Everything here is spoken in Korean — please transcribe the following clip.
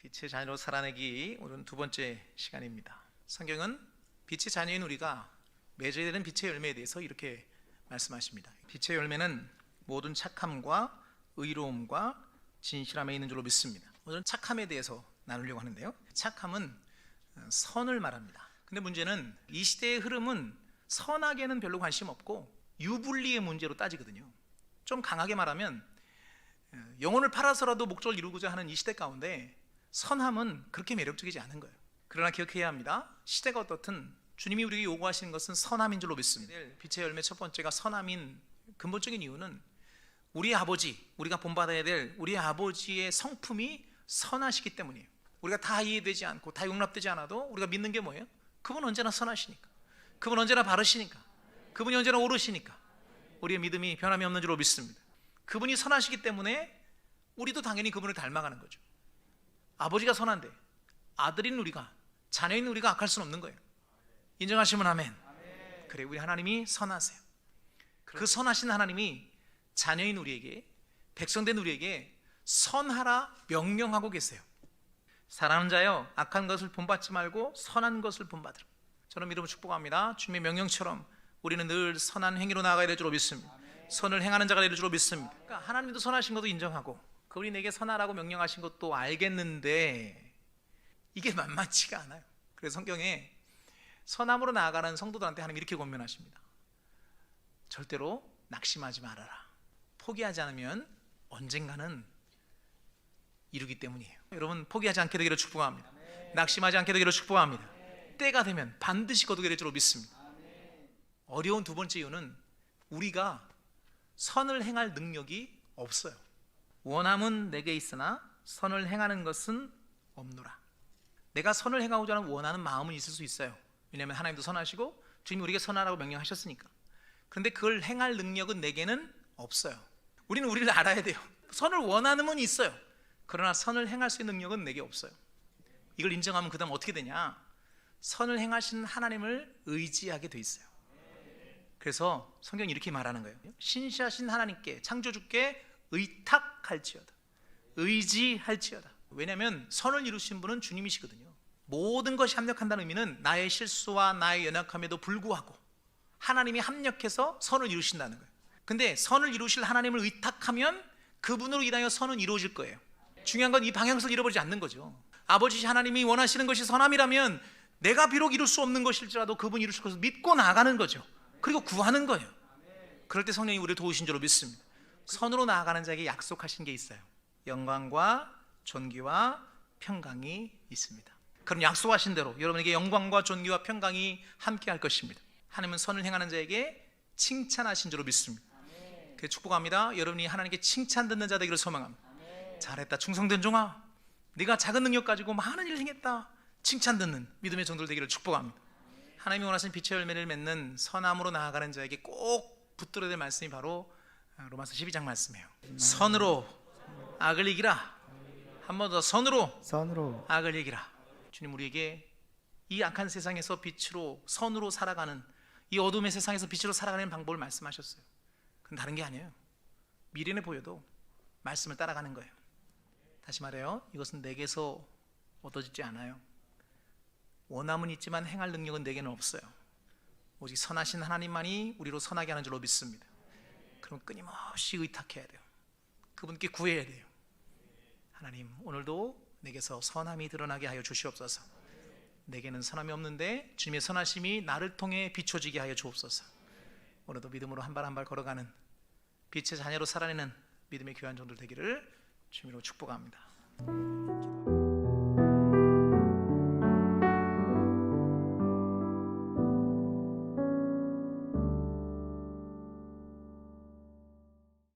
빛의 자녀로 살아내기, 오늘은 두 번째 시간입니다. 성경은 빛의 자녀인 우리가 맺어야 되는 빛의 열매에 대해서 이렇게 말씀하십니다. 빛의 열매는 모든 착함과 의로움과 진실함에 있는 줄로 믿습니다. 오늘은 착함에 대해서 나누려고 하는데요, 착함은 선을 말합니다. 근데 문제는 이 시대의 흐름은 선악에는 별로 관심 없고 유불리의 문제로 따지거든요. 좀 강하게 말하면 영혼을 팔아서라도 목적을 이루고자 하는 이 시대 가운데 선함은 그렇게 매력적이지 않은 거예요. 그러나 기억해야 합니다. 시대가 어떻든 주님이 우리에게 요구하시는 것은 선함인 줄로 믿습니다. 빛의 열매 첫 번째가 선함인 근본적인 이유는 우리 아버지, 우리가 본받아야 될 우리 아버지의 성품이 선하시기 때문이에요. 우리가 다 이해되지 않고 다 용납되지 않아도 우리가 믿는 게 뭐예요? 그분 언제나 선하시니까, 그분 언제나 바르시니까, 그분이 언제나 옳으시니까 우리의 믿음이 변함이 없는 줄로 믿습니다. 그분이 선하시기 때문에 우리도 당연히 그분을 닮아가는 거죠. 아버지가 선한데 아들인 우리가, 자녀인 우리가 악할 수는 없는 거예요. 인정하시면 아멘. 그래, 우리 하나님이 선하세요. 그 선하신 하나님이 자녀인 우리에게, 백성된 우리에게 선하라 명령하고 계세요. 사랑하는 자여, 악한 것을 본받지 말고 선한 것을 본받으라. 저는 이름을 축복합니다. 주님의 명령처럼 우리는 늘 선한 행위로 나아가야 될 줄로 믿습니다. 선을 행하는 자가 될 줄로 믿습니다. 그러니까 하나님도 선하신 것도 인정하고 그분이 내게 선하라고 명령하신 것도 알겠는데 이게 만만치가 않아요. 그래서 성경에 선함으로 나아가는 성도들한테 하나님 이렇게 권면하십니다. 절대로 낙심하지 말아라. 포기하지 않으면 언젠가는 이루기 때문이에요. 여러분, 포기하지 않게 되기를 축복합니다. 낙심하지 않게 되기를 축복합니다. 때가 되면 반드시 거두게 될 줄로 믿습니다. 어려운 두 번째 이유는 우리가 선을 행할 능력이 없어요. 원함은 내게 있으나 선을 행하는 것은 없노라. 내가 선을 행하고자 하는 원하는 마음은 있을 수 있어요. 왜냐하면 하나님도 선하시고 주님이 우리에게 선하라고 명령하셨으니까. 그런데 그걸 행할 능력은 내게는 없어요. 우리는 우리를 알아야 돼요. 선을 원하는 건 있어요. 그러나 선을 행할 수 있는 능력은 내게 없어요. 이걸 인정하면 그 다음 어떻게 되냐, 선을 행하시는 하나님을 의지하게 돼 있어요. 그래서 성경이 이렇게 말하는 거예요. 신실하신 하나님께, 창조주께 의탁할지어다, 의지할지어다. 왜냐하면 선을 이루신 분은 주님이시거든요. 모든 것이 합력한다는 의미는 나의 실수와 나의 연약함에도 불구하고 하나님이 합력해서 선을 이루신다는 거예요. 근데 선을 이루실 하나님을 의탁하면 그분으로 인하여 선은 이루어질 거예요. 중요한 건 이 방향성을 잃어버리지 않는 거죠. 아버지 하나님이 원하시는 것이 선함이라면 내가 비록 이룰 수 없는 것일지라도 그분이 이루실 것을 믿고 나아가는 거죠. 그리고 구하는 거예요. 그럴 때 성령이 우리를 도우신 줄로 믿습니다. 선으로 나아가는 자에게 약속하신 게 있어요. 영광과 존귀와 평강이 있습니다. 그럼 약속하신 대로 여러분에게 영광과 존귀와 평강이 함께 할 것입니다. 하나님은 선을 행하는 자에게 칭찬하신 줄로 믿습니다. 그래서 축복합니다. 여러분이 하나님께 칭찬 듣는 자 되기를 소망합니다. 잘했다, 충성된 종아, 네가 작은 능력 가지고 많은 일을 행했다, 칭찬 듣는 믿음의 종들 되기를 축복합니다. 하나님이 원하시는 빛의 열매를 맺는 선함으로 나아가는 자에게 꼭 붙들어야 될 말씀이 바로 로마서 12장 말씀이에요. 선으로 악을 이기라. 한 번 더, 선으로 악을 이기라. 주님 우리에게 이 악한 세상에서 빛으로, 선으로 살아가는, 이 어둠의 세상에서 빛으로 살아가는 방법을 말씀하셨어요. 그건 다른 게 아니에요. 미련해 보여도 말씀을 따라가는 거예요. 다시 말해요, 이것은 내게서 얻어지지 않아요. 원함은 있지만 행할 능력은 내게는 없어요. 오직 선하신 하나님만이 우리로 선하게 하는 줄로 믿습니다. 그럼 끊임없이 의탁해야 돼요. 그분께 구해야 돼요. 하나님, 오늘도 내게서 선함이 드러나게 하여 주시옵소서. 내게는 선함이 없는데 주님의 선하심이 나를 통해 비춰지게 하여 주옵소서. 오늘도 믿음으로 한 발 한 발 걸어가는 빛의 자녀로 살아내는 믿음의 귀한 종들 되기를 주님으로 축복합니다.